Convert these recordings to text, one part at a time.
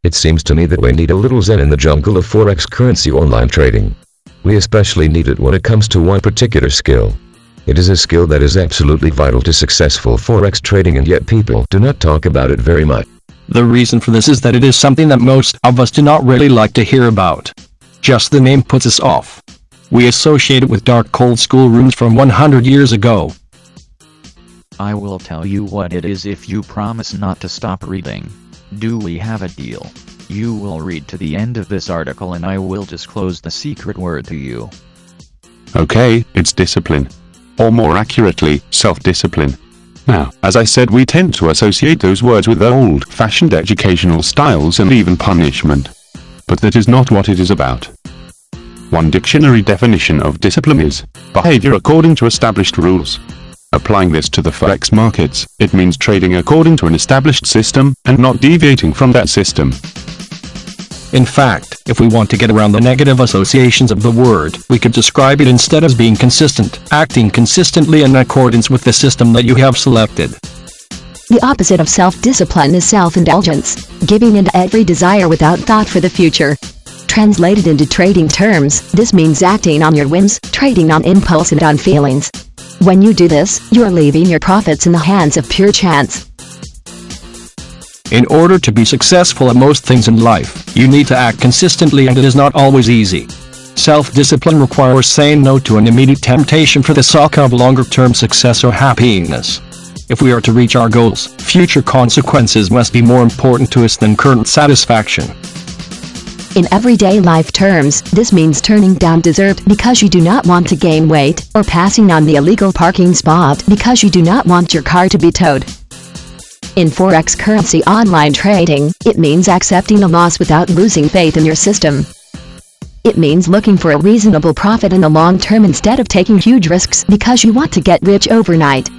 It seems to me that we need a little zen in the jungle of Forex currency online trading. We especially need it when it comes to one particular skill. It is a skill that is absolutely vital to successful Forex trading, and yet people do not talk about it very much. The reason for this is that it is something that most of us do not really like to hear about. Just the name puts us off. We associate it with dark cold school rooms from 100 years ago. I will tell you what it is if you promise not to stop reading. Do we have a deal? You will read to the end of this article and I will disclose the secret word to you. Okay, it's discipline. Or more accurately, self-discipline. Now, as I said, we tend to associate those words with old-fashioned educational styles and even punishment. But that is not what it is about. One dictionary definition of discipline is behavior according to established rules. Applying this to the Forex markets, it means trading according to an established system, and not deviating from that system. In fact, if we want to get around the negative associations of the word, we could describe it instead as being consistent, acting consistently in accordance with the system that you have selected. The opposite of self-discipline is self-indulgence, giving in to every desire without thought for the future. Translated into trading terms, this means acting on your whims, trading on impulse and on feelings. When you do this, you are leaving your profits in the hands of pure chance. In order to be successful at most things in life, you need to act consistently, and it is not always easy. Self-discipline requires saying no to an immediate temptation for the sake of longer-term success or happiness. If we are to reach our goals, future consequences must be more important to us than current satisfaction. In everyday life terms, this means turning down dessert because you do not want to gain weight, or passing on the illegal parking spot because you do not want your car to be towed. In Forex currency online trading, it means accepting a loss without losing faith in your system. It means looking for a reasonable profit in the long term instead of taking huge risks because you want to get rich overnight.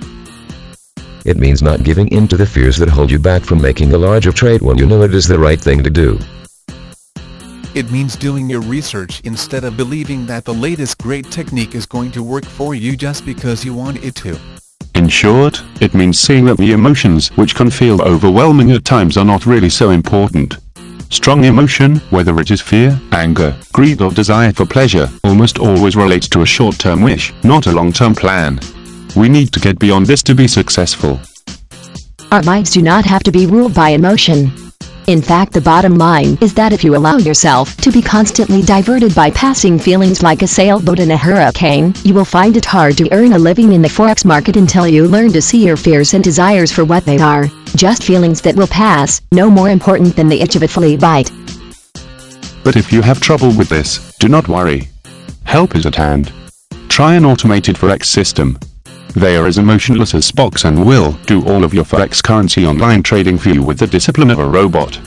It means not giving in to the fears that hold you back from making a larger trade when you know it is the right thing to do. It means doing your research instead of believing that the latest great technique is going to work for you just because you want it to. In short, it means seeing that the emotions which can feel overwhelming at times are not really so important. Strong emotion, whether it is fear, anger, greed or desire for pleasure, almost always relates to a short-term wish, not a long-term plan. We need to get beyond this to be successful. Our minds do not have to be ruled by emotion. In fact, the bottom line is that if you allow yourself to be constantly diverted by passing feelings like a sailboat in a hurricane, you will find it hard to earn a living in the Forex market until you learn to see your fears and desires for what they are. Just feelings that will pass, no more important than the itch of a flea bite. But if you have trouble with this, do not worry. Help is at hand. Try an automated Forex system. They are as emotionless as Spock and will do all of your Forex currency online trading for you with the discipline of a robot.